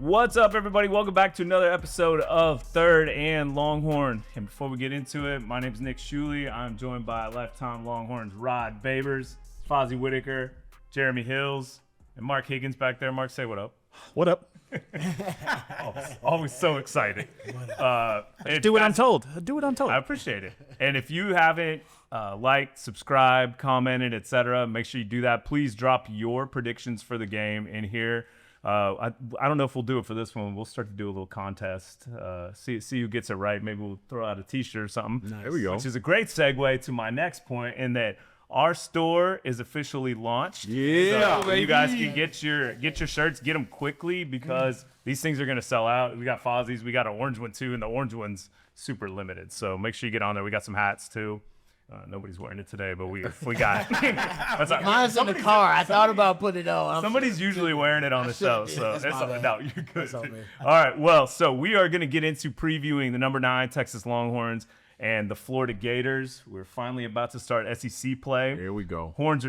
What's up, everybody? Welcome back to another episode of Third and Longhorn. And before we get into it, my name is Nick Shuley. I'm joined by Lifetime Longhorns Rod Babers, Fozzy Whittaker, Jeremy Hills, and Mark Higgins back there. Mark, say what up. What up? Always so excited. Do what I'm told. Do what I'm told. I appreciate it. And if you haven't liked, subscribed, commented, etc., make sure you do that. Please drop your predictions for the game in here. I don't know if we'll do it for this one. We'll start to do a little contest. See who gets it right. Maybe we'll throw out a T-shirt or something. Nice. There we go. Which is a great segue to my next point in that our store is officially launched. Yeah, so you guys can get your shirts, get them quickly because these things are gonna sell out. We got Fozzies, we got an orange one too, and the orange one's super limited. So make sure you get on there. We got some hats too. Nobody's wearing it today, but we got. Mine's in the car. I thought about putting it on. Somebody's usually wearing it on the show, so it's no, you're good. All right, well, so we are going to get into previewing the number 9 Texas Longhorns and the Florida Gators. We're finally about to start SEC play. Here we go. Horns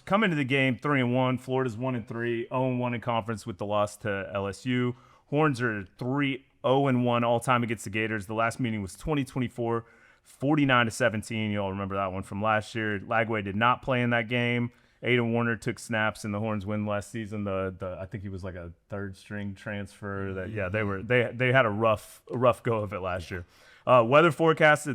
come into the game 3-1. Florida's 1-3, 0-1 in conference with the loss to LSU. Horns are 3-0-1 all time against the Gators. The last meeting was 2024. 49-17. You'll remember that one from last year. Lagway did not play in that game. Aiden Warner took snaps in the Horns win last season. I think he was like a third string transfer. They had a rough go of it last year. Weather forecast for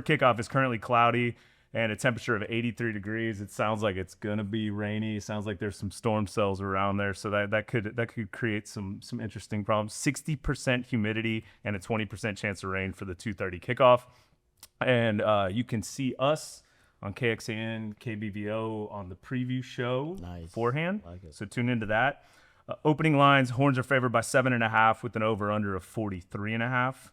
kickoff is currently cloudy and a temperature of 83 degrees. It sounds like it's gonna be rainy. It sounds like there's some storm cells around there, so that could create some interesting problems. 60% humidity and a 20% chance of rain for the 2:30 kickoff. And you can see us on KXAN, KBVO on the preview show beforehand. So tune into that. Opening lines, Horns are favored by 7.5 with an over-under of 43.5.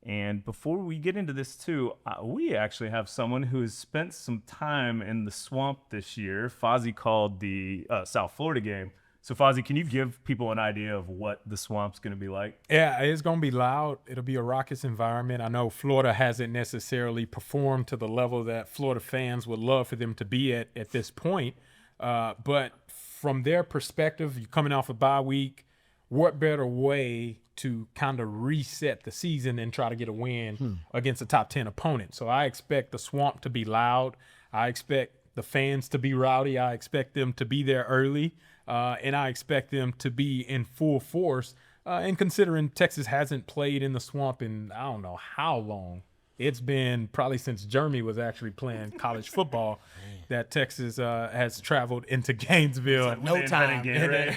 And before we get into this too, we actually have someone who has spent some time in the swamp this year. Fozzy called the South Florida game. So, Fozzy, can you give people an idea of what the swamp's going to be like? Yeah, it's going to be loud. It'll be a raucous environment. I know Florida hasn't necessarily performed to the level that Florida fans would love for them to be at this point. But from their perspective, you're coming off a bye week, what better way to kind of reset the season and try to get a win against a top 10 opponent? So I expect the swamp to be loud. I expect the fans to be rowdy. I expect them to be there early. And I expect them to be in full force. And considering Texas hasn't played in the swamp in I don't know how long, it's been probably since Jeremy was actually playing college football that Texas has traveled into Gainesville. Like no time. Game, right?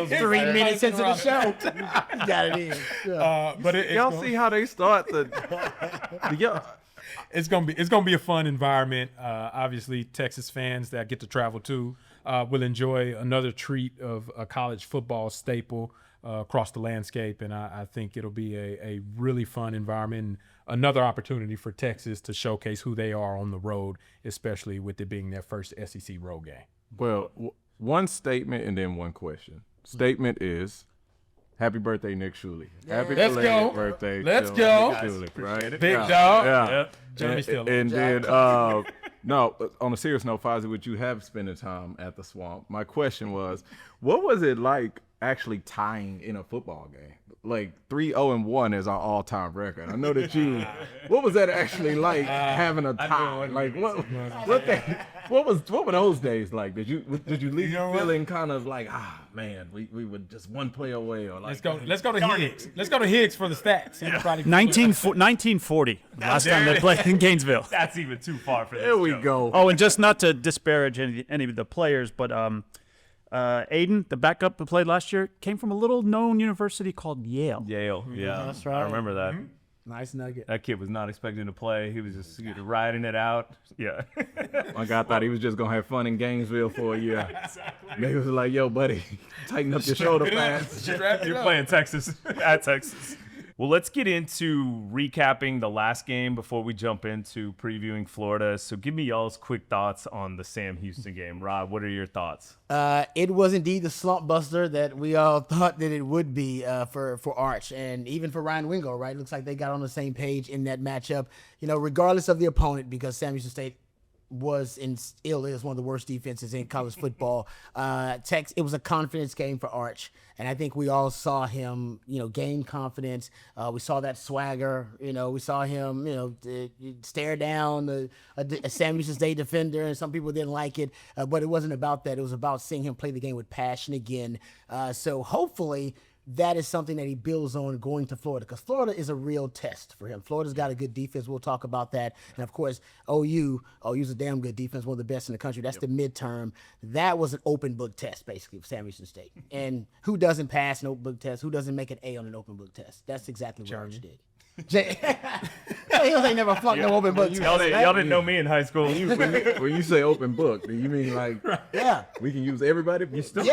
3 minutes into the show. Got it in. Yeah. But y'all see how they start It's gonna be a fun environment. Obviously, Texas fans that get to travel too will enjoy another treat of a college football staple across the landscape, and I think it'll be a really fun environment and another opportunity for Texas to showcase who they are on the road, especially with it being their first SEC road game. Well, one statement and then one question. Statement is, happy birthday, Nick Shuley. Happy birthday. Let's go. Nick Shuley, right? Big dog. Yeah. Jeremy still. And then, no, on a serious note, Fozzy, would you have spending time at the swamp? My question was, what was it like actually tying in a football game? Like 3-0-1 is our all-time record. I know that you. What was that actually like having a tie? Like what were those days like? Did you leave feeling kind of like man, we were just one play away or like? Let's go to Higgs. Let's go to Higgs for the stats. Yeah. 1940. Last time they played in Gainesville. That's even too far for this. There we go. Oh, and just not to disparage any of the players, but Aiden, the backup who played last year, came from a little-known university called Yale. Yeah. That's right. I remember that. Nice nugget. That kid was not expecting to play. He was just riding it out. Yeah. My guy thought he was just going to have fun in Gainesville for a year. Exactly. Maybe it was like, yo, buddy, tighten up your shoulder pads. You're playing Texas at Texas. Well, let's get into recapping the last game before we jump into previewing Florida. So give me y'all's quick thoughts on the Sam Houston game. Rob, what are your thoughts? It was indeed the slump buster that we all thought that it would be for Arch and even for Ryan Wingo, right? Looks like they got on the same page in that matchup, regardless of the opponent, because Sam Houston State was still is one of the worst defenses in college football. It was a confidence game for Arch, and I think we all saw him, gain confidence. We saw that swagger. We saw him, stare down a Sam Houston State defender, and some people didn't like it, but it wasn't about that. It was about seeing him play the game with passion again. So hopefully that is something that he builds on going to Florida, because Florida is a real test for him. Florida's got a good defense. We'll talk about that. And, of course, OU's a damn good defense, one of the best in the country. That's the midterm. That was an open book test, basically, for Sam Houston State. And who doesn't pass an open book test? Who doesn't make an A on an open book test? That's exactly what Arch did. He ain't never flunked no open book test. Y'all didn't know me in high school. When you say open book, do you mean like we can use everybody? You still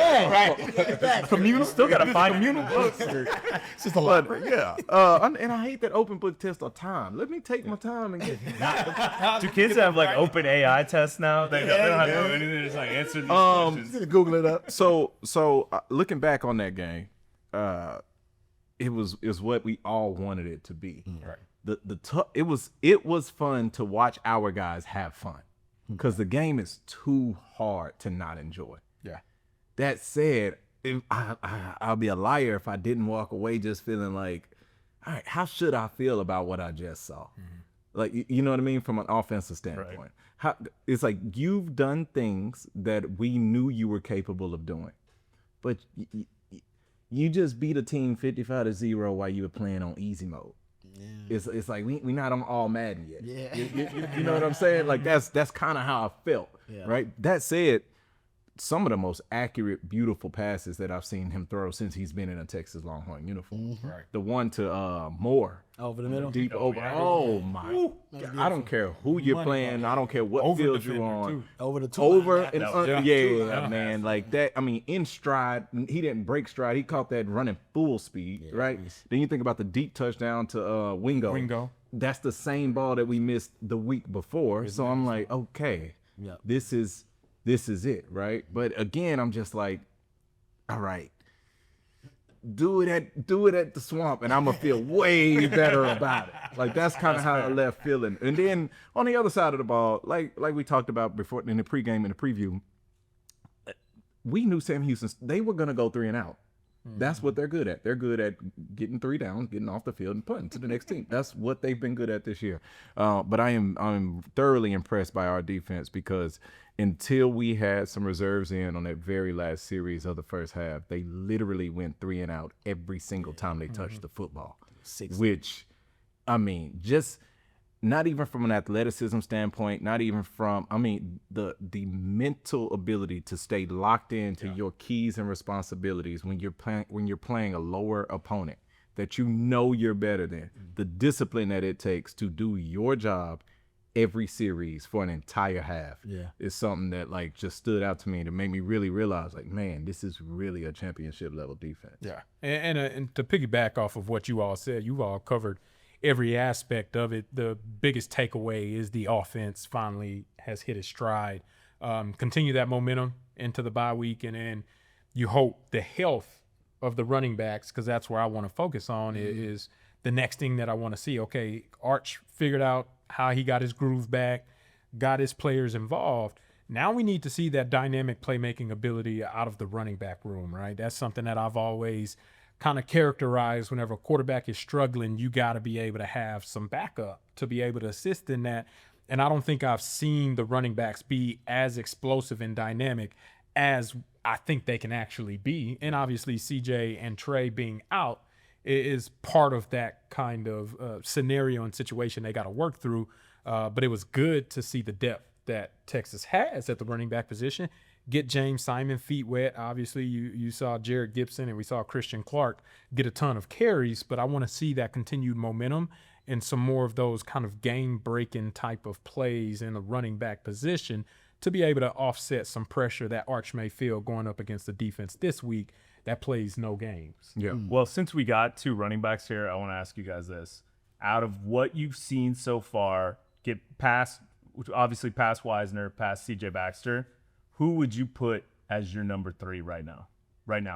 Communal, still gotta find communal books. It's just a lot. And I hate that open book test all the time. Let me take my time and get. Do kids have like open AI tests now? They don't have to do anything. They just like answer these questions. Google it up. So looking back on that game, it was what we all wanted it to be. Right. It was fun to watch our guys have fun, because the game is too hard to not enjoy. Yeah. That said, I'll be a liar if I didn't walk away just feeling like, all right, how should I feel about what I just saw? Like, you know what I mean? From an offensive standpoint, it's like you've done things that we knew you were capable of doing, but you just beat a team 55-0 while you were playing on easy mode. Yeah. It's like we not on all Madden yet. Yeah. You know what I'm saying? Like that's kind of how I felt. Yeah. Right. That said, some of the most accurate, beautiful passes that I've seen him throw since he's been in a Texas Longhorn uniform. Right. The one to Moore. Over the middle? Deep over. Yeah. Oh, my. God. I don't care who you're playing. I don't care what field you're on. Over the two. Over and man. Like that. I mean, in stride. He didn't break stride. He caught that running full speed, right? Then you think about the deep touchdown to Wingo. That's the same ball that we missed the week before. So I'm like, okay, this is it, right? But again, I'm just like, all right. Do it at the Swamp, and I'm gonna feel way better about it. Like that's kind of how I left feeling. And then on the other side of the ball, like we talked about before in the pregame and the preview, we knew Sam Houston, they were gonna go 3 and out. That's what they're good at. They're good at getting 3 downs, getting off the field, and punting to the next team. That's what they've been good at this year. But I'm thoroughly impressed by our defense, because until we had some reserves in on that very last series of the first half, they literally went 3 and out every single time they touched the football. Which, I mean, just not even from an athleticism standpoint, not even from, the mental ability to stay locked into your keys and responsibilities when you're playing a lower opponent that you know you're better than. The discipline that it takes to do your job every series for an entire half is something that like just stood out to me to make me really realize, like, man, this is really a championship level defense. Yeah. And to piggyback off of what you all said, you all covered every aspect of it. The biggest takeaway is the offense finally has hit its stride. Continue that momentum into the bye week, and then you hope the health of the running backs, because that's where I want to focus on, is the next thing that I want to see. Okay, Arch figured out how he got his groove back, got his players involved. Now we need to see that dynamic playmaking ability out of the running back room, right? That's something that I've always kind of characterized. Whenever a quarterback is struggling, you got to be able to have some backup to be able to assist in that. And I don't think I've seen the running backs be as explosive and dynamic as I think they can actually be. And obviously CJ and Trey being out is part of that kind of scenario and situation they got to work through. But it was good to see the depth that Texas has at the running back position. Get James Simon feet wet. Obviously, you saw Jared Gibson and we saw Christian Clark get a ton of carries, but I want to see that continued momentum and some more of those kind of game-breaking type of plays in the running back position to be able to offset some pressure that Arch may feel going up against the defense this week that plays no games. Yeah. Well, since we got 2 running backs here, I want to ask you guys this. Out of what you've seen so far, get past Wisner, past CJ Baxter, who would you put as your number 3 right now,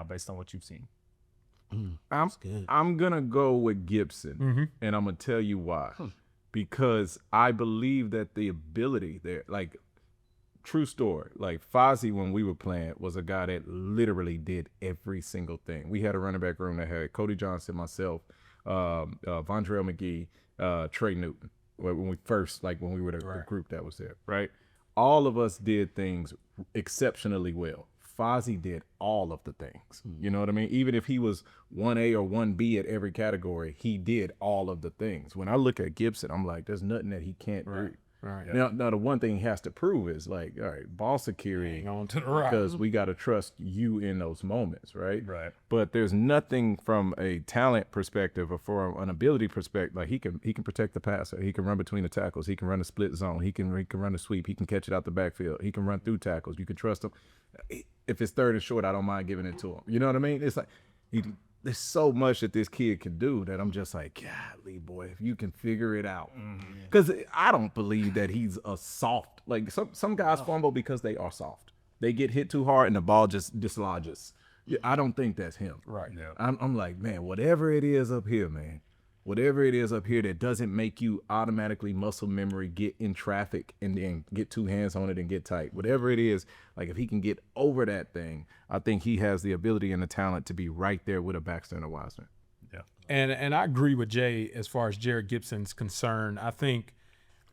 based on what you've seen? I'm going to go with Gibson, and I'm going to tell you why. Because I believe that the ability there, like true story. Like Fozzy, when we were playing, was a guy that literally did every single thing. We had a running back room that had Cody Johnson, myself, Vondrail McGee, Trey Newton. When we were the group that was there, right? All of us did things exceptionally well. Fozzy did all of the things. You know what I mean? Even if he was 1A or 1B at every category, he did all of the things. When I look at Gibson, I'm like, there's nothing that he can't do. Right. Now, the one thing he has to prove is like, all right, ball security, Hang on to the rock. because we got to trust you in those moments, right? Right. But there's nothing from a talent perspective or from an ability perspective. Like he can protect the passer. He can run between the tackles. He can run a split zone. He can run a sweep. He can catch it out the backfield. He can run through tackles. You can trust him. If it's third and short, I don't mind giving it to him. You know what I mean? It's like there's so much that this kid can do that I'm just like, golly, boy, if you can figure it out. Because I don't believe that he's a soft. Like some guys fumble because they are soft. They get hit too hard and the ball just dislodges. Yeah, I don't think that's him. Right. Yeah. I'm like, man, whatever it is up here, man, whatever it is up here that doesn't make you automatically muscle memory get in traffic and then get two hands on it and get tight. Whatever it is, like if he can get over that thing, I think he has the ability and the talent to be right there with a Baxter and a Wiseman. Yeah. And I agree with Jay as far as Jared Gibson's concerned. I think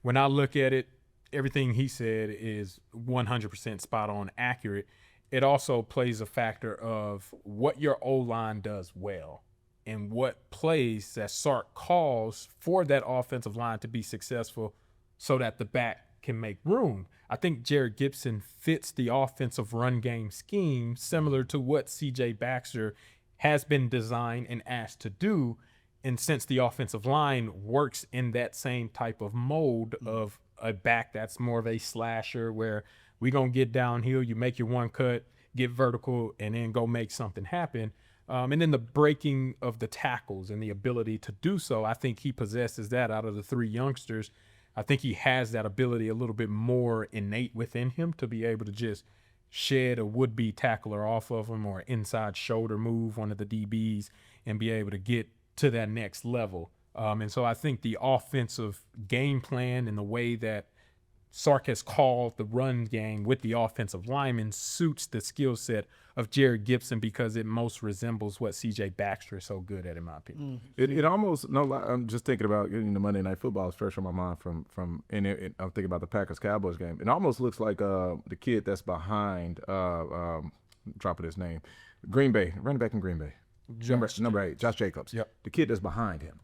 when I look at it, everything he said is 100% spot on accurate. It also plays a factor of what your O-line does well and what plays that Sark calls for that offensive line to be successful so that the back can make room. I think Jared Gibson fits the offensive run game scheme similar to what CJ Baxter has been designed and asked to do. And since the offensive line works in that same type of mold of a back that's more of a slasher where we're going to get downhill, you make your one cut, get vertical, and then go make something happen. And then the breaking of the tackles and the ability to do so, I think he possesses that out of the three youngsters. I think he has that ability a little bit more innate within him to be able to just shed a would-be tackler off of him or inside shoulder move one of the DBs and be able to get to that next level. And so I think the offensive game plan and the way that Sark has called the run game with the offensive lineman suits the skill set of Jared Gibson because it most resembles what CJ Baxter is so good at, in my opinion. It almost I'm just thinking about the Monday Night Football is fresh on my mind from I'm thinking about the Packers Cowboys game. It almost looks like the kid that's behind dropping his name, Green Bay, running back in Green Bay, number 8, Josh Jacobs. Yep. The kid that's behind him.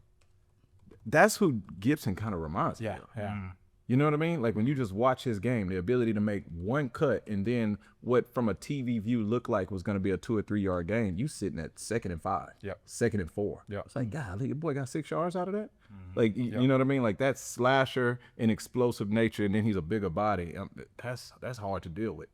That's who Gibson kind of reminds me of. Yeah. You know what I mean? Like when you just watch his game, the ability to make one cut and then what from a TV view looked like was going to be a 2 or 3 yard gain, you sitting at 2nd and 5, Yep. 2nd and 4. Yep. It's like, golly, your boy got 6 yards out of that? Like, you know what I mean? Like that slasher and explosive nature, and then he's a bigger body. That's hard to deal with.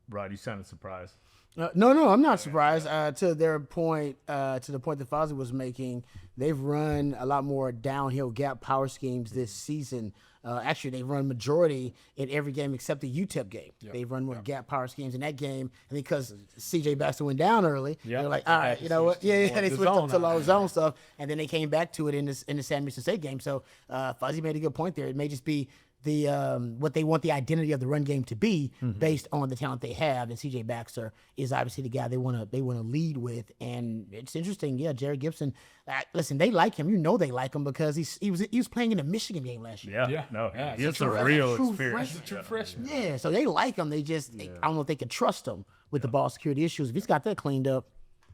Rod, you sounded surprised. No, I'm not surprised. To their point, to the point that Fozzy was making, they've run a lot more downhill gap power schemes this season. Actually, they've run majority in every game except the UTEP game. They've run more gap power schemes in that game. And because CJ Baxter went down early, they're like, all right, you know what? Yeah, they switched up to low zone stuff, and then they came back to it in the San Francisco State game. So Fozzy made a good point there. It may just be the what they want the identity of the run game to be based on the talent they have, and CJ Baxter is obviously the guy they want to lead with. And it's interesting, Jared Gibson. Listen, they like him. You know they like him because he was playing in the Michigan game last year. Yeah. It's a real experience. True freshman. Yeah, so they like him. They just I don't know if they can trust him with the ball security issues. If he's got that cleaned up,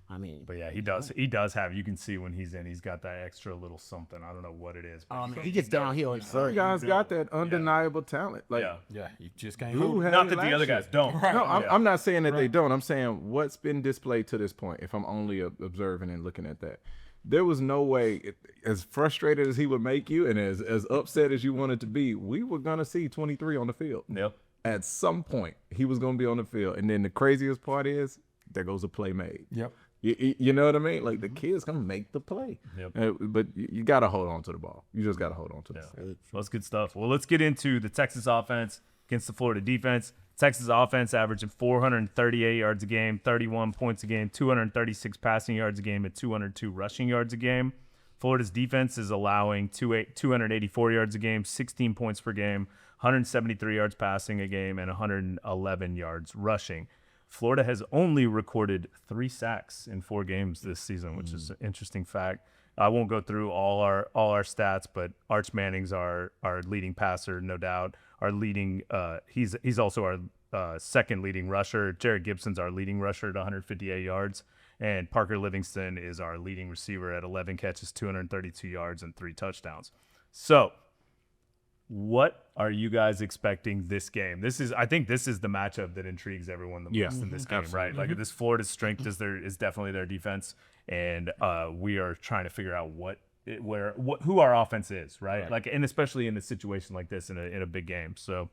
I mean, But yeah, he does have. You can see when he's in, he's got that extra little something. I don't know what it is. But he gets downhill. Some guys got that undeniable talent. Like, yeah. You just can't Who hold it. had Not it that the last other year? guys don't. No, I'm not saying that they don't. I'm saying what's been displayed to this point, if I'm only observing and looking at that. There was no way, as frustrated as he would make you and as upset as you wanted to be, we were going to see 23 on the field. Yep. At some point, he was going to be on the field. And then the craziest part is, there goes a play made. Yep. You know what I mean? Like, the kid's going to make the play. Yep. But you got to hold on to the ball. You just got to hold on to Yeah. the ball. That's good stuff. Well, let's get into the Texas offense against the Florida defense. Texas offense averaging 438 yards a game, 31 points a game, 236 passing yards a game, and 202 rushing yards a game. Florida's defense is allowing 284 yards a game, 16 points per game, 173 yards passing a game and 111 yards rushing. Florida has only recorded 3 sacks in 4 games this season, which is an interesting fact. I won't go through all our stats, but Arch Manning's our leading passer, no doubt. Our leading he's also our second leading rusher. Jared Gibson's our leading rusher at 158 yards, and Parker Livingston is our leading receiver at 11 catches, 232 yards, and 3 touchdowns. So, what are you guys expecting this game? I think this is the matchup that intrigues everyone the most in this game, right? Like this Florida's strength is definitely their defense, and we are trying to figure out who our offense is, right? Like, and especially in a situation like this in a big game. So,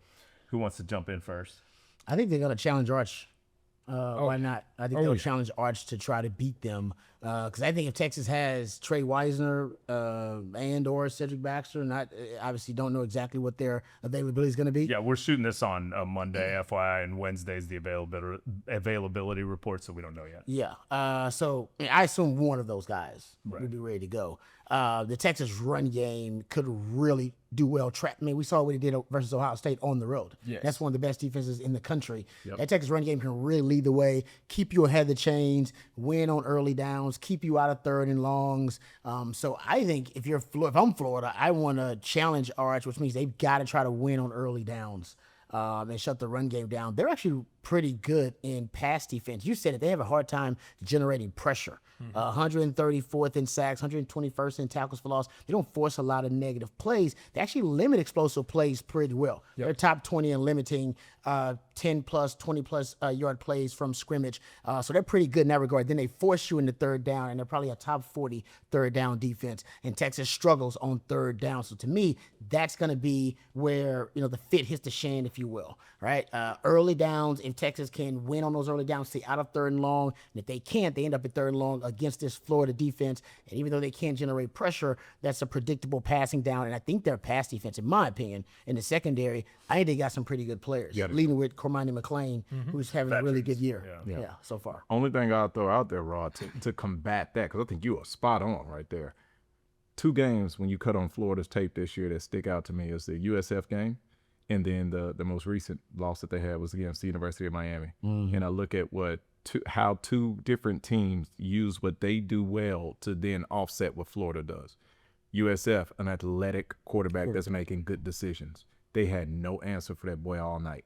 who wants to jump in first? I think they're going to challenge Arch. Why not? I think they'll challenge Arch to try to beat them. Because I think if Texas has Trey Wisner and or Cedric Baxter, obviously don't know exactly what their availability is going to be. Yeah, we're shooting this on Monday, FYI, and Wednesday's the availability report, so we don't know yet. Yeah. So I assume one of those guys would be ready to go. The Texas run game could really do well. We saw what he did versus Ohio State on the road. Yes. That's one of the best defenses in the country. Yep. That Texas run game can really lead the way, keep you ahead of the chains, win on early downs, keep you out of 3rd and longs. So I think if I'm Florida, I want to challenge Arch, which means they've got to try to win on early downs and shut the run game down. They're actually pretty good in pass defense. You said it. They have a hard time generating pressure. 134th in sacks, 121st in tackles for loss. They don't force a lot of negative plays. They actually limit explosive plays pretty well. Yep. They're top 20 in limiting 10 plus, 20 plus yard plays from scrimmage. So they're pretty good in that regard. Then they force you into 3rd down, and they're probably a top 40 3rd down defense. And Texas struggles on 3rd down. So to me, that's going to be where the fit hits the shan, if you will. Right? Early downs, if Texas can win on those early downs, stay out of 3rd and long. And if they can't, they end up at 3rd and long against this Florida defense. And even though they can't generate pressure, that's a predictable passing down. And I think their pass defense, in my opinion, in the secondary, I think they got some pretty good players. Leading with Cormani McClain, who's having a really good year. Yeah, so far. Only thing I'll throw out there, Rod, to combat that, because I think you are spot on right there. 2 games when you cut on Florida's tape this year that stick out to me is the USF game, and then the most recent loss that they had was against the University of Miami. And I look at how 2 different teams use what they do well to then offset what Florida does. USF, an athletic quarterback that's making good decisions. They had no answer for that boy all night.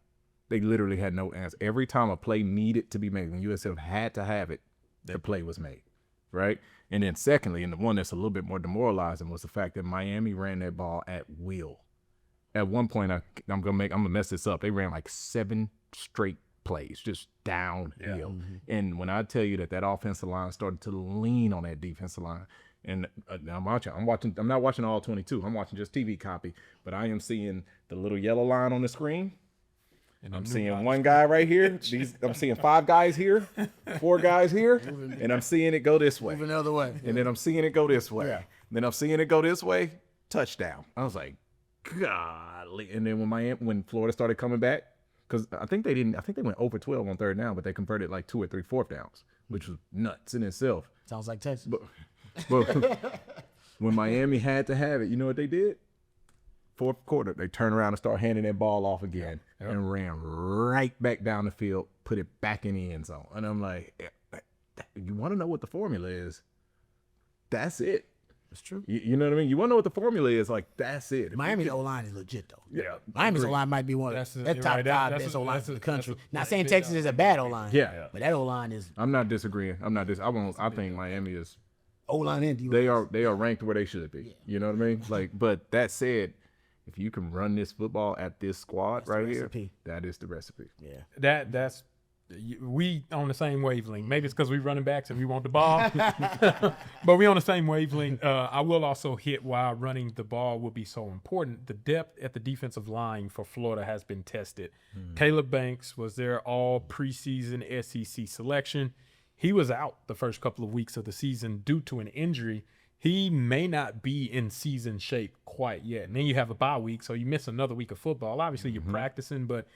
They literally had no answer. Every time a play needed to be made, when USF had to have it, the play was made, right? And then secondly, and the one that's a little bit more demoralizing, was the fact that Miami ran that ball at will. At one point, I'm gonna mess this up. They ran like 7 straight plays, just downhill. And when I tell you that offensive line started to lean on that defensive line, and I'm not watching all 22. I'm watching just TV copy, but I am seeing the little yellow line on the screen. And I'm seeing one guy right here. I'm seeing 5 guys here, 4 guys here, and I'm seeing it go this way. Move another way. And then I'm seeing it go this way. Yeah. Then I'm seeing it go this way. Touchdown. I was like, golly. And then when Florida started coming back, because I think they went over 12 on 3rd down, but they converted like 2 or 3 4th downs, which was nuts in itself. Sounds like Texas. But when Miami had to have it, you know what they did? 4th quarter, they turned around and started handing that ball off again and ran right back down the field, put it back in the end zone. And I'm like, you want to know what the formula is? That's it. That's true. You know what I mean? You want to know what the formula is? Like, that's it. Miami's O-line is legit, though. Yeah. Miami's O-line might be one of the top 5 best O-lines in the country. Not saying Texas is a bad O-line. Yeah. But that O-line is. I'm not disagreeing. I think Miami is. O-line and D-line. They are ranked where they should be. Yeah. You know what I mean? Like, but that said, if you can run this football at this squad right here, that is the recipe. Yeah. That's we on the same wavelength. Maybe it's because we running backs and we want the ball, but we on the same wavelength. I will also hit why running the ball will be so important. The depth at the defensive line for Florida has been tested. Caleb Banks was their all preseason SEC selection. He was out the first couple of weeks of the season due to an injury. He may not be in season shape quite yet. And then you have a bye week, so you miss another week of football. Obviously, you're practicing, but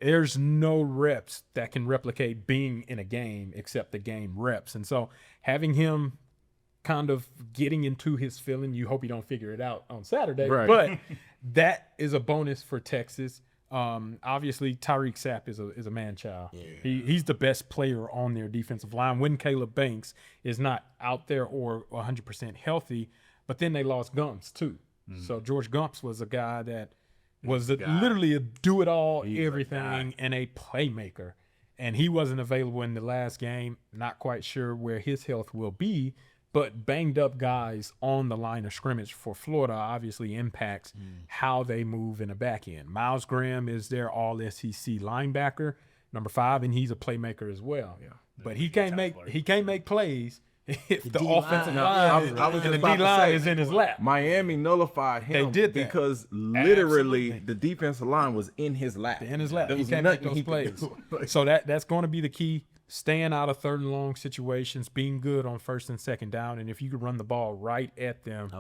there's no reps that can replicate being in a game except the game reps. And so having him kind of getting into his feeling, you hope you don't figure it out on Saturday, right. But that is a bonus for Texas. Obviously, Tyreek Sapp is a man child. Yeah. He's the best player on their defensive line when Caleb Banks is not out there or 100% healthy. But then they lost Gumps too. So George Gumps was a guy that was literally a do-it-all, everything, and a playmaker. And he wasn't available in the last game. Not quite sure where his health will be. But banged up guys on the line of scrimmage for Florida obviously impacts how they move in the back end. Miles Graham is their all-SEC linebacker, number 5, and he's a playmaker as well. Yeah. But he can't make plays if the offensive line and the D-line is in his lap. Miami nullified him. They did that. Because literally the defensive line was in his lap. He can't make those plays. So that's going to be the key. Staying out of 3rd and long situations, being good on 1st and 2nd down, and if you could run the ball right at them,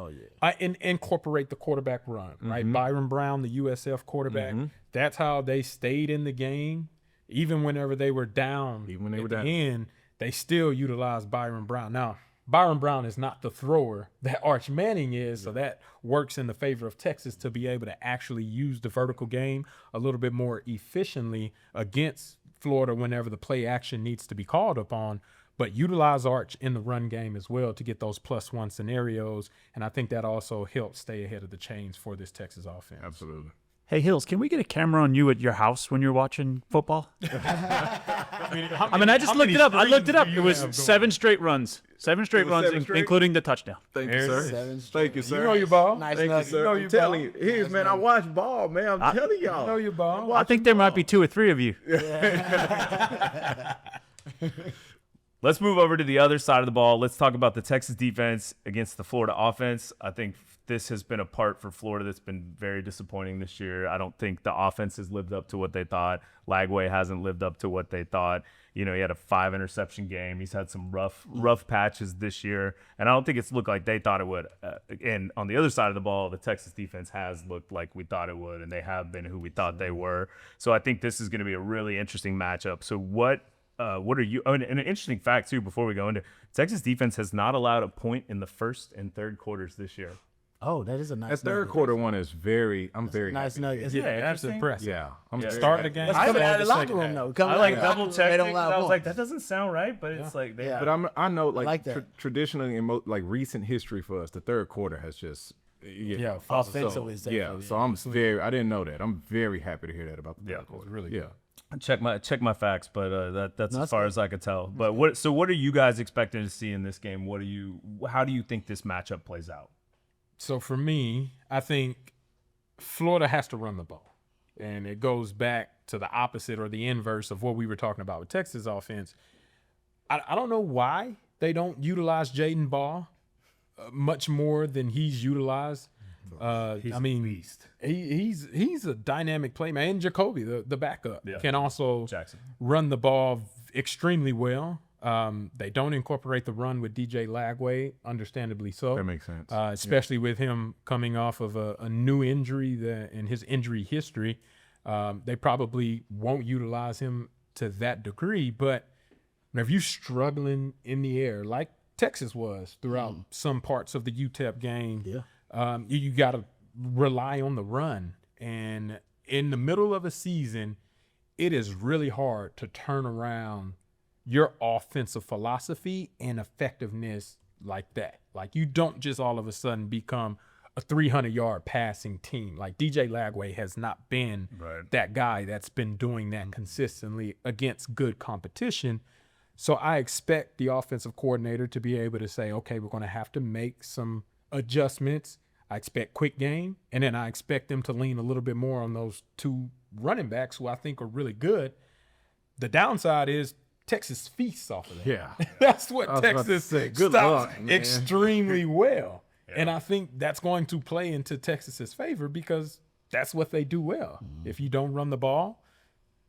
and incorporate the quarterback run, right? Byron Brown, the USF quarterback, that's how they stayed in the game, even whenever they were down. Even when they were down, end, they still utilized Byron Brown. Now, Byron Brown is not the thrower that Arch Manning is, so that works in the favor of Texas to be able to actually use the vertical game a little bit more efficiently against Florida whenever the play action needs to be called upon, but utilize Arch in the run game as well to get those +1 scenarios. And I think that also helps stay ahead of the chains for this Texas offense. Absolutely. Hey, Hills, can we get a camera on you at your house when you're watching football? I just looked it up. I looked it up. It was 7 straight runs. 7 straight runs, including the touchdown. Thank you, sir. Thank you, sir. You know your ball. Nice Thank you, sir. You know I'm your telling ball. you. Here's, man, I watch ball, man. I'm telling y'all. You know your ball. I think there might be 2 or 3 of you. Let's move over to the other side of the ball. Let's talk about the Texas defense against the Florida offense. I think this has been a part for Florida that's been very disappointing this year. I don't think the offense has lived up to what they thought. Lagway hasn't lived up to what they thought. You know, he had a 5 interception game. He's had some rough patches this year, and I don't think it's looked like they thought it would. And on the other side of the ball, the Texas defense has looked like we thought it would, and they have been who we thought they were. So I think this is going to be a really interesting matchup. So what are you? Oh, and an interesting fact too, before we go into Texas defense has not allowed a point in the 1st and 3rd quarters this year. Oh, that is a nice. That 3rd quarter one is very. I'm very nice happy. nugget. That's impressive. Yeah, I'm Starting the game. Let's come out of the locker room though. I like double checked. I was like, that doesn't sound right, but it's like, they, But I know like that. traditionally in like recent history for us, the 3rd quarter has just offensively. So I'm very. I didn't know that. I'm very happy to hear that about the 3rd quarter. Really good. check my facts, but that's as far as I could tell. But what are you guys expecting to see in this game? How do you think this matchup plays out? So for me, I think Florida has to run the ball. And it goes back to the opposite or the inverse of what we were talking about with Texas offense. I don't know why they don't utilize Jaden Ball much more than he's utilized. He's a beast. He's a dynamic playmaker. And Jacoby, the backup, can also run the ball extremely well. They don't incorporate the run with DJ Lagway, understandably so. That makes sense. Especially with him coming off of a new injury in his injury history. They probably won't utilize him to that degree. But if you're struggling in the air, like Texas was throughout some parts of the UTEP game, you got to rely on the run. And in the middle of a season, it is really hard to turn around your offensive philosophy and effectiveness like that. Like, you don't just all of a sudden become a 300-yard passing team. Like, DJ Lagway has not been that guy that's been doing that consistently against good competition. So I expect the offensive coordinator to be able to say, okay, we're going to have to make some adjustments. I expect quick game, and then I expect them to lean a little bit more on those two running backs who I think are really good. The downside is Texas feasts off of that. Yeah. That's what Texas Good stops luck, man. extremely well. And I think that's going to play into Texas's favor because that's what they do well. If you don't run the ball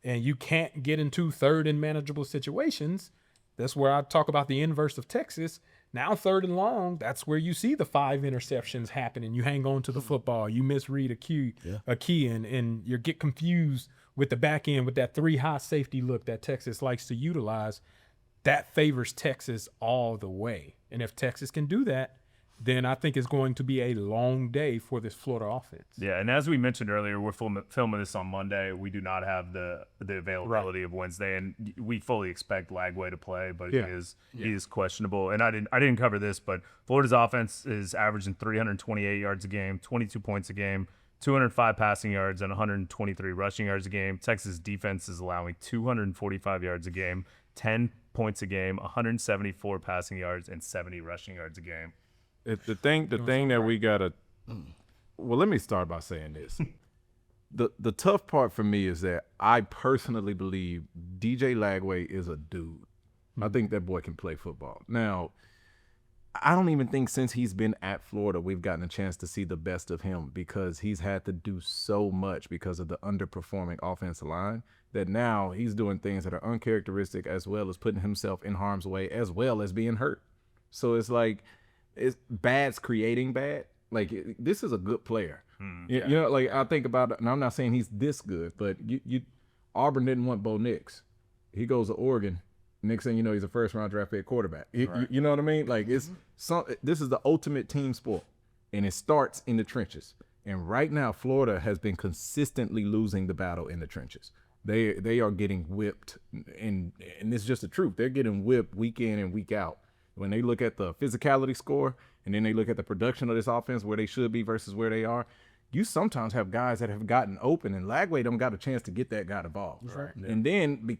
and you can't get into third and manageable situations, that's where I talk about the inverse of Texas. Now 3rd and long, that's where you see the 5 interceptions happen and you hang on to the football. You misread a key and you get confused with the back end with that 3-high safety look that Texas likes to utilize. That favors Texas all the way. And if Texas can do that, then I think it's going to be a long day for this Florida offense. Yeah, and as we mentioned earlier, we're filming this on Monday. We do not have the availability of Wednesday, and we fully expect Lagway to play, but he is questionable. And I didn't cover this, but Florida's offense is averaging 328 yards a game, 22 points a game, 205 passing yards, and 123 rushing yards a game. Texas defense is allowing 245 yards a game, 10 points a game, 174 passing yards, and 70 rushing yards a game. The thing that we gotta. Well, let me start by saying this. The tough part for me is that I personally believe DJ Lagway is a dude. I think that boy can play football. Now, I don't even think since he's been at Florida we've gotten a chance to see the best of him, because he's had to do so much because of the underperforming offensive line that now he's doing things that are uncharacteristic, as well as putting himself in harm's way, as well as being hurt. So it's like, it's bad's creating bad. Like, this is a good player. You know, like, I think about it, and I'm not saying he's this good, but Auburn didn't want Bo Nix. He goes to Oregon. Next thing you know, he's a first-round draft pick quarterback. You know what I mean? Like, this is the ultimate team sport, and it starts in the trenches. And right now, Florida has been consistently losing the battle in the trenches. They are getting whipped, and it's just the truth. They're getting whipped week in and week out. When they look at the physicality score and then they look at the production of this offense, where they should be versus where they are, you sometimes have guys that have gotten open, and Lagway don't got a chance to get that guy involved. Right. Yeah. And then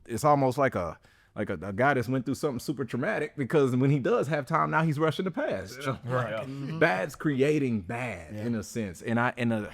it's almost like a guy that's went through something super traumatic, because when he does have time, now he's rushing the pass. Right. Yeah. Bad's creating bad in a sense. And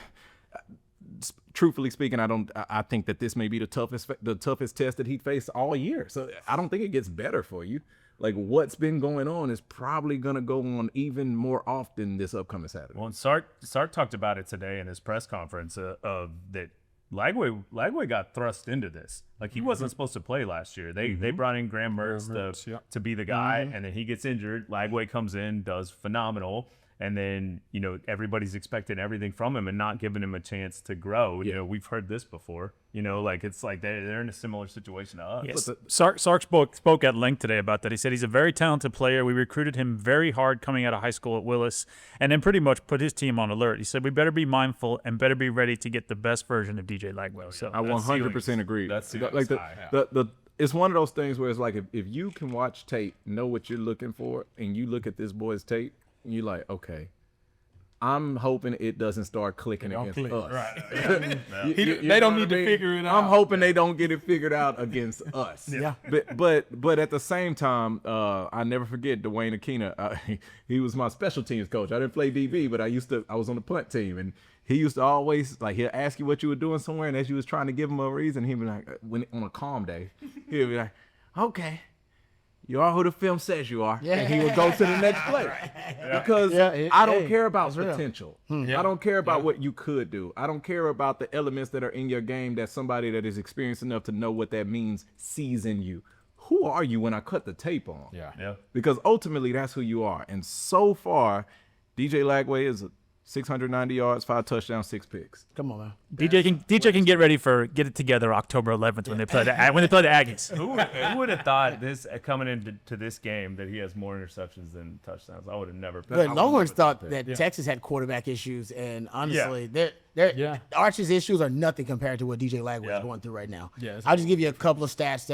truthfully speaking, I think that this may be the toughest test that he faced all year. So I don't think it gets better for you. Like, what's been going on is probably going to go on even more often this upcoming Saturday. Well, and Sark talked about it today in his press conference of that Lagway got thrust into this. Like, he wasn't supposed to play last year. They brought in Graham Mertz to be the guy, and then he gets injured. Lagway comes in, does phenomenal. And then, you know, everybody's expecting everything from him and not giving him a chance to grow. You know, we've heard this before. You know, like, it's like they're in a similar situation to us. Yes. Sark spoke at length today about that. He said he's a very talented player. We recruited him very hard coming out of high school at Willis, and then pretty much put his team on alert. He said we better be mindful and better be ready to get the best version of DJ Lagway. So I 100% agree. That's like it's one of those things where it's like, if you can watch tape, know what you're looking for, and you look at this boy's tape, and you're like, okay, I'm hoping it doesn't start clicking against us. Right. They don't need to figure it out. I'm hoping they don't get it figured out against us. Yeah. But at the same time, I never forget Dwayne Akina. He was my special teams coach. I didn't play DB, but I was on the punt team, and he used to always, like, he'll ask you what you were doing somewhere, and as you was trying to give him a reason, he'd be like, on a calm day, he'd be like, okay, you are who the film says you are. Yeah. And he would go to the next play. Because I don't care about potential. I don't care about what you could do. I don't care about the elements that are in your game that somebody that is experienced enough to know what that means sees in you. Who are you when I cut the tape on? Yeah. Because ultimately that's who you are. And so far, DJ Lagway is 690 yards, 5 touchdowns, 6 picks. Come on, man. DJ can get it together October 11th when they play the Aggies. Who would have thought this coming into this game that he has more interceptions than touchdowns? I would have never. But Longhorns thought that Texas had quarterback issues, and honestly, Arch's issues are nothing compared to what DJ Lagway is going through right now. Yeah, I'll just give you a couple of stats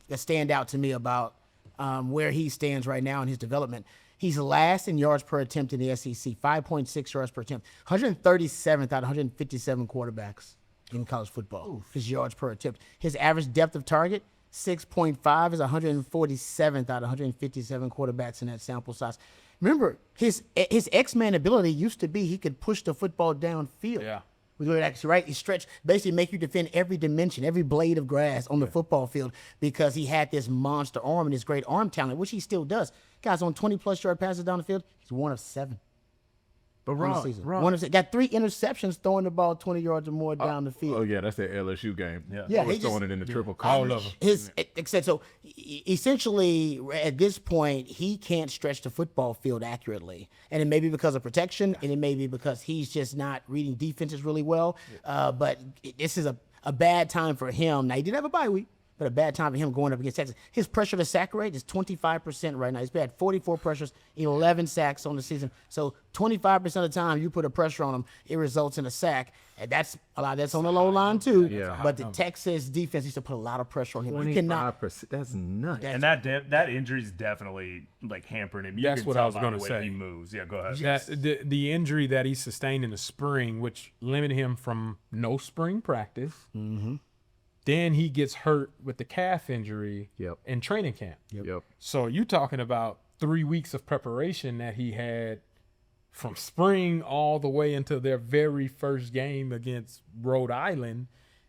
that stand out to me about where he stands right now in his development. He's last in yards per attempt in the SEC, 5.6 yards per attempt, 137th out of 157 quarterbacks in college football. His yards per attempt. His average depth of target, 6.5, is 147th out of 157 quarterbacks in that sample size. Remember, his X-Man ability used to be he could push the football downfield. Yeah. Right? He stretch, basically make you defend every dimension, every blade of grass on the football field, because he had this monster arm and this great arm talent, which he still does. Guys, on 20-plus yard passes down the field, he's 1 of 7. But Ron, got 3 interceptions throwing the ball 20 yards or more down the field. Oh, yeah, that's that LSU game. Yeah, he's throwing it in the triple column. All of them. So essentially, at this point, he can't stretch the football field accurately. And it may be because of protection, and it may be because he's just not reading defenses really well. But this is a bad time for him. Now, he did have a bye week. but a bad time for him going up against Texas. His pressure to sack rate is 25% right now. He's had 44 pressures, 11 sacks on the season. So 25% of the time you put a pressure on him, it results in a sack. And that's a lot. That's on the low line too. Yeah. But the Texas defense used to put a lot of pressure on him. You cannot. 25%. That's nuts. And that injury is definitely like hampering him. You That's can what tell I was by gonna the way say. He moves. Yeah, go ahead. The injury that he sustained in the spring, which limited him from no spring practice. Mm-hmm. Then he gets hurt with the calf injury Yep. in training camp. Yep. So you're talking about 3 weeks of preparation that he had from spring all the way into their very first game against Rhode Island,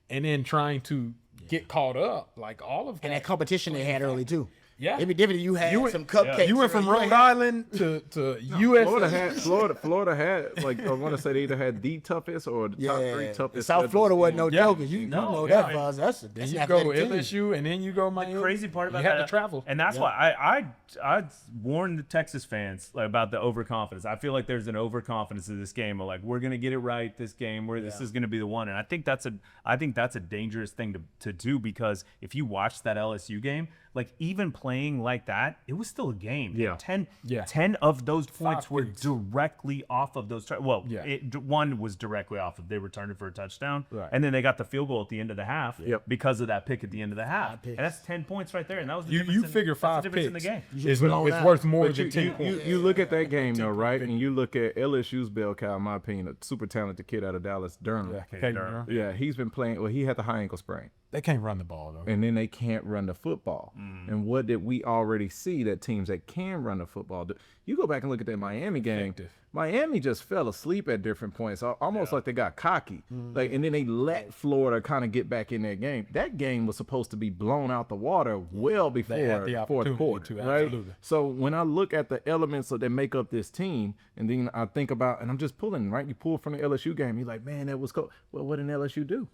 and then trying to get caught up. Like all of that. And that competition they had early too. Yeah. It'd be different if you had some cupcakes. You went from early. Rhode Island to US. Florida had like I want to say they either had the toughest or the top 3 toughest. South Florida wasn't no Yeah. joke. You know that, Fozz. That's Then you an go athletic team. LSU, and then you go Miami. Crazy part about you that, had to travel. and that's why I warned the Texas fans like, about the overconfidence. I feel like there's an overconfidence in this game of like we're gonna get it right this game, where this is gonna be the one, and I think that's a dangerous thing to do, because if you watch that LSU game, like even playing like that, it was still a game. Yeah. 10 of those points 5 were picks. directly off of those. One was directly off of they returned it for a touchdown, Right. and then they got the field goal at the end of the half Yep. because of that pick at the end of the half, picks. and that's 10 points right there, and that was the You difference figure that's 5 the difference picks in the game. is blown it's out. worth more But than 10 points. you look at that game though, right? And you look at LSU's bell cow, in my opinion, a super talented kid out of Dallas, Durham. Okay, Durham. Yeah, he's been playing. Well, he had the high ankle sprain, They can't run the ball though. and then they can't run the football. And what did we already see that teams that can run the football do? You go back and look at that Miami game. Effective. Miami just fell asleep at different points, almost like they got cocky. Like, and then they let Florida kind of get back in that game. That game was supposed to be blown out the water well before had the fourth opportunity quarter, to, right? absolutely. So when I look at the elements that make up this team, and then I think about, and I'm just pulling, right? You pull from the LSU game, you're like, man, that was cool. Well, what did LSU do?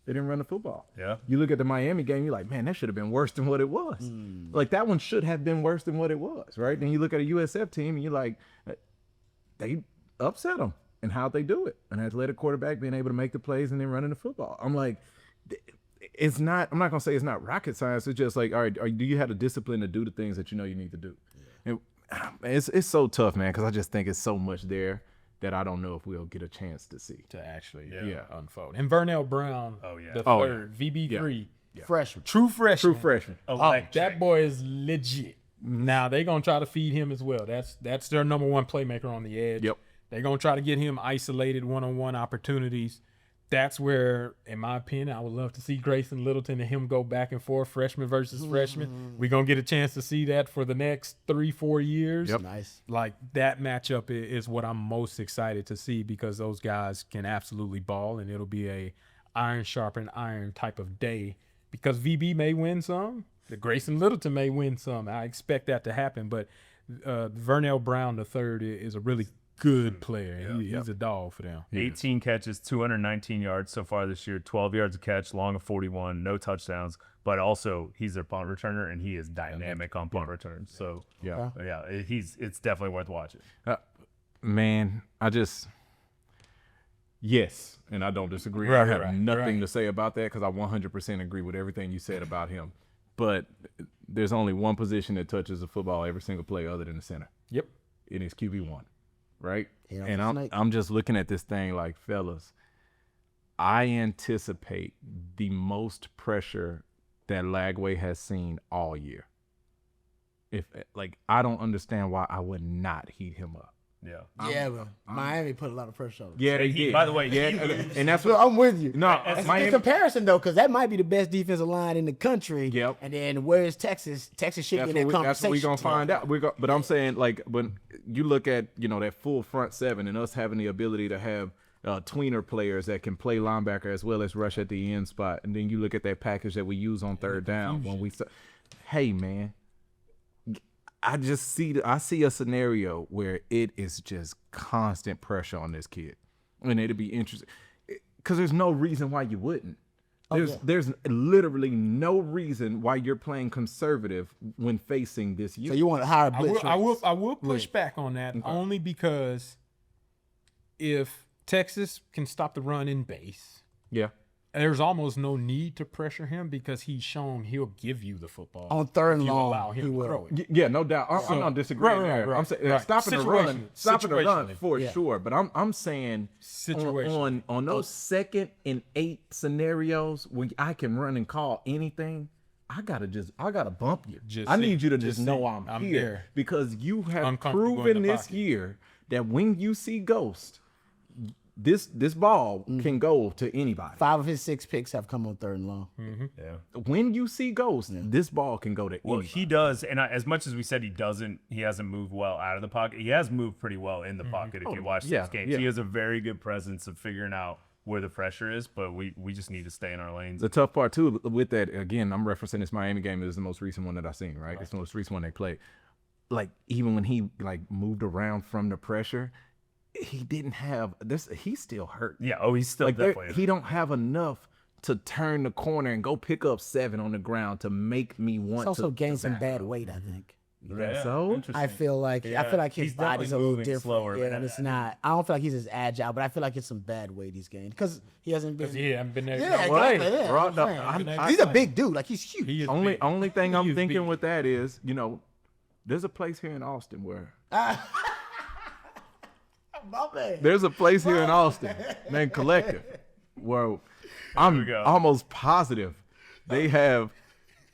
They didn't run the football. Yeah. You look at the Miami game, you're like, man, that should have been worse than what it was. Like, that one should have been worse than what it was, right? Then you look at a USF team, and you're like, they upset them, and how'd they do it? An athletic quarterback being able to make the plays and then running the football. I'm like, it's not, I'm not going to say it's not rocket science. It's just like, all right, do you have the discipline to do the things that you know you need to do? And it's so tough, man, because I just think it's so much there that I don't know if we'll get a chance to see. To actually Yeah. unfold. And Vernell Brown, the Oh, third, VB3, Freshman. true freshman. True freshman. That boy is legit. Now they're gonna try to feed him as well. That's their number one playmaker on the edge. Yep. They're gonna try to get him isolated one-on-one opportunities. That's where, in my opinion, I would love to see Grayson Littleton and him go back and forth, freshman versus freshman. We're gonna get a chance to see that for the next 3-4 years. Yep. Nice. Like that matchup is what I'm most excited to see, because those guys can absolutely ball, and it'll be a iron sharpen iron type of day. Because VB may win some, the Grayson Littleton may win some. I expect that to happen, but Vernell Brown the third is a really good player. He's a dog for them. 18 catches, 219 yards so far this year, 12 yards a catch, long of 41, no touchdowns, but also he's a punt returner, and he is dynamic on punt returns. So Yeah. it's definitely worth watching. Man, yes, and I don't disagree. Right, I have right, nothing to say about that, because I 100% agree with everything you said about him. But there's only one position that touches the football every single play other than the center. Yep. It is QB1, right? Yeah, And snake. I'm just looking at this thing like, fellas, I anticipate the most pressure that Lagway has seen all year. I don't understand why I would not heat him up. Yeah. Yeah, well, Miami put a lot of pressure on him. Yeah, they did. By the way, yeah, and that's So what. I'm with you. No, That's a Miami. good comparison though, because that might be the best defensive line in the country. Yep. And then where is Texas? Texas should be in that That's conversation. what we're gonna find out. But I'm saying, like, when you look at that full front seven, and us having the ability to have tweener players that can play linebacker as well as rush at the end spot, and then you look at that package that we use on third down when we. Hey, man. I see a scenario where it is just constant pressure on this kid, and it'd be interesting because there's no reason why you wouldn't. There's literally no reason why you're playing conservative when facing this unit. So you want to hire I blitz? will push back on that only because if Texas can stop the run in base, yeah, there's almost no need to pressure him because he's shown he'll give you the football. On third and if you long, allow him he to will. throw it. Yeah, no doubt. I'm not disagreeing there. right. I'm saying Right. stopping the run Situationally. for Yeah. sure. But I'm saying Situationally. on those 2nd and 8 scenarios where I can run and call anything, I gotta bump you. I need you to just know I'm here there. because you have Uncomfortable in proven the this pocket. year that when you see ghost, this ball can go to anybody. 5 of his 6 picks have come on third and long. When you see ghost, this ball can go to Well, anybody. he does, and as much as we said he hasn't moved well out of the pocket. He has moved pretty well in the pocket. If you watch yeah, these games, yeah. he has a very good presence of figuring out where the pressure is. But we just need to stay in our lanes. The tough part too with that, again, I'm referencing this Miami game. It was the most recent one that I seen, right? It's the most recent one they played. Like even when he like moved around from the pressure, he didn't have this. He's still hurt. Yeah. Oh, he's still Like definitely. he don't have enough to turn the corner and go pick up 7 on the ground to make me want He's also to gained some bad weight, I think. Yeah, so? interesting. I feel like his he's body's definitely a little moving different. slower, Yeah, but and it's not. I don't feel like he's as agile, but I feel like it's some bad weight he's gained because he hasn't been. He hasn't been there. Yeah, Well, exactly. Yeah, bro, I'm no, saying. I'm- He's a big dude. Like he's huge. He is only big. only thing I'm is thinking big. with that is, there's a place here in Austin where My man. there's a place here in Austin named Collective where I'm go. almost positive they have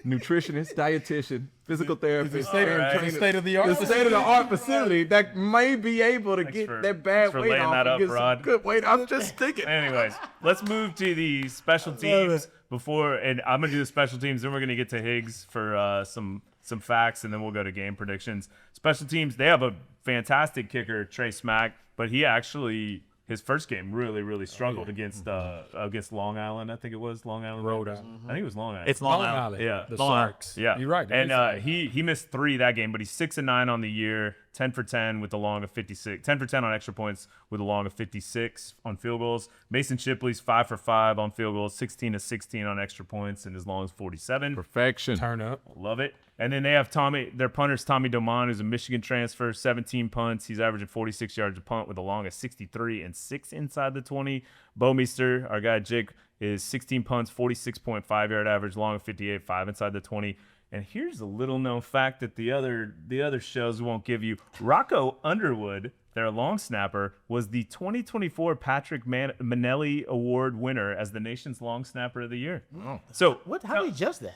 nutritionist, dietitian, physical therapist, and Alright. trainer. State of the art. The state-of-the-art facility that may be able to get for- that bad thanks for weight laying off that and up, get some Rod. good weight. I'm just thinking. Anyways, let's move to the special teams before, and I'm gonna do the special teams. Then we're gonna get to Higgs for some facts, and then we'll go to game predictions. Special teams, they have a fantastic kicker, Trey Smack, but he actually his first game really struggled against Long Island. I think it was Long Island. Rhode Island. I think it was Long Island. It's Long Island. Yeah. The Long Island. Sharks. Yeah, You're right. And he missed 3 that game, but he's 6-9 on the year, 10 for 10 with a long of 56, 10 for 10 on extra points with a long of 56 on field goals. Mason Shipley's 5 for 5 on field goals, 16 to 16 on extra points, and his long is 47. Perfection. Turn up. Love it. And then they have their punter's Tommy Doman, who's a Michigan transfer, 17 punts. He's averaging 46 yards a punt with a long of 63 and 6 inside the 20. Bowmeister, our guy Jake, is 16 punts, 46.5 yard average, long of 58, 5 inside the 20. And here's a little known fact that the other shows won't give you. Rocco Underwood, their long snapper, was the 2024 Patrick Manelli Award winner as the nation's long snapper of the year. Oh. So How do you adjust that?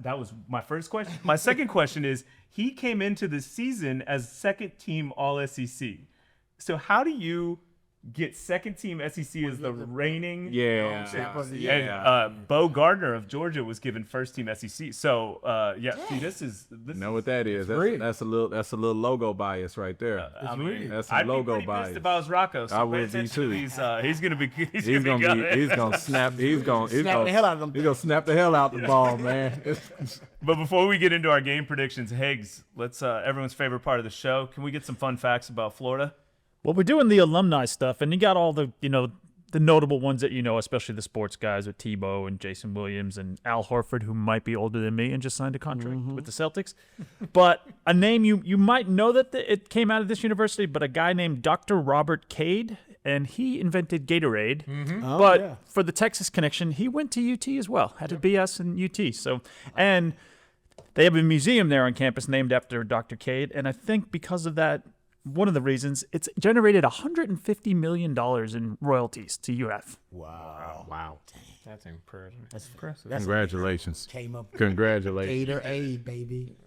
that was my first question. My second question is, he came into the season as second team All SEC. So how do you get second team SEC as the reigning? Yeah. And Bo Gardner of Georgia was given first team SEC. So see, this You know what that is? rigged. That's a little logo bias right there. I mean, That's some I'd logo be pretty bias. pissed if I was Rocco. So I pay would be attention too. to these. He's gonna be. He's gonna snap. He's gonna Snap the hell out of them He's gonna snap the hell out the ball, man. But before we get into our game predictions, Higgs, let's everyone's favorite part of the show. Can we get some fun facts about Florida? Well, we're doing the alumni stuff, and you got all the the notable ones that especially the sports guys with Tebow and Jason Williams and Al Horford, who might be older than me and just signed a contract with the Celtics. But a name you might know that it came out of this university, but a guy named Dr. Robert Cade, and he invented Gatorade. But for the Texas connection, he went to UT as well, had a BS in UT. So, and they have a museum there on campus named after Dr. Cade, and I think because of that, one of the reasons, it's generated $150 million in royalties to UF. Wow. That's impressive. That's impressive. Congratulations. Came up Congratulations. Gatorade, baby.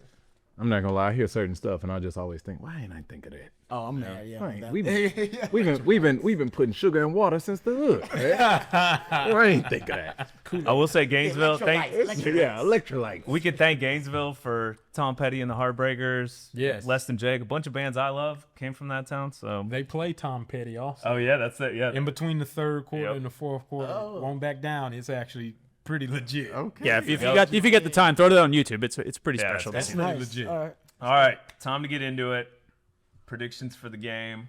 I'm not gonna lie. I hear certain stuff, and I just always think, why ain't I think of that? Oh, I'm mad. Yeah. Right. That- We've been putting sugar in water since the hood. I ain't think of that. I will say Gainesville. Yeah, electrolyte. We could thank Gainesville for Tom Petty and the Heartbreakers. Yes. Less Than Jake. A bunch of bands I love came from that town. So. They play Tom Petty also. Oh yeah, that's it. Yeah. In between the third quarter Yep. and the fourth quarter, won't back down. It's actually pretty legit. Okay. Yeah, if you get the time, throw it on YouTube. It's pretty Yeah, special. that's to see. Pretty Nice. legit. All right. All right, time to get into it. Predictions for the game.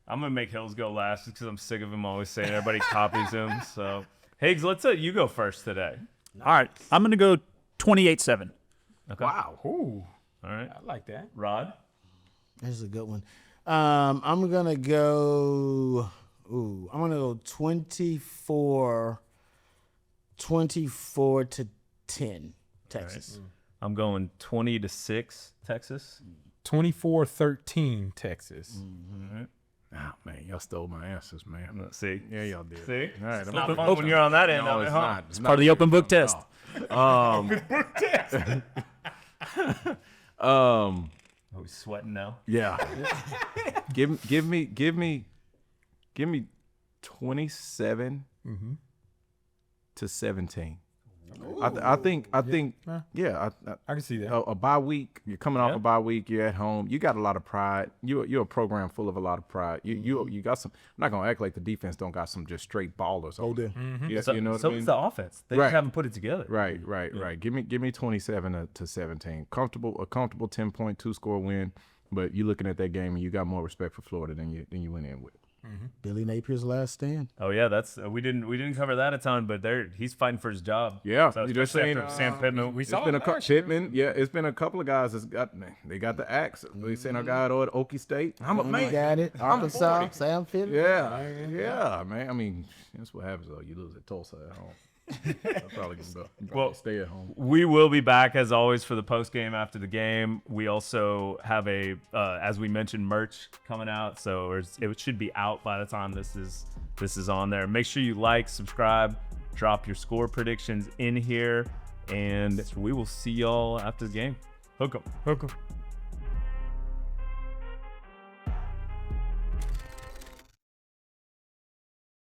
I'm gonna make Hills go last because I'm sick of him always saying everybody copies him. So Higgs, let's let you go first today. All right, I'm going to go 28-7. Okay. Wow. Ooh, All right, I like that. Rod. This is a good one. I'm gonna go. Ooh, I'm gonna go 24 to 10, Texas. I'm going 20-6, Texas. 24-13, Texas. Oh, man, y'all stole my answers, man. See? Yeah, y'all did. See? All right, It's I'm not open- fun when you're on that end No, of it, it's huh? not. It's Part of the open book test. Oh, he's sweating now. Yeah. give me 27 to 17. I think yeah. I can see that. A bye week. You're coming off Yeah. a bye week. You're at home. You got a lot of pride. You're a program full of a lot of pride. You got some. I'm not gonna act like the defense don't got some just straight ballers. Oh, there. Yeah, So, you know what so I mean? is the offense. They Right. just haven't put it together. Right. Give me 27 to 17. A comfortable 10-point 2-score win. But you're looking at that game and you got more respect for Florida than you went in with. Billy Napier's last stand. Oh yeah, that's we didn't cover that a ton, but he's fighting for his job. Yeah, so you just especially saying, after Sam Pittman. We It's saw been it a couple last year. Pittman. Yeah, it's been a couple of guys that's got the axe. We seen our guy at Okie State. I'm a You man. got it. Arkansas, Sam Pittman. Yeah, man. I mean, that's what happens though. You lose at Tulsa at home. I'm probably gonna stay at home. We will be back as always for the post game after the game. We also have as we mentioned, merch coming out, so it should be out by the time this is on there. Make sure you like, subscribe, drop your score predictions in here, and we will see y'all after the game. Hook 'em.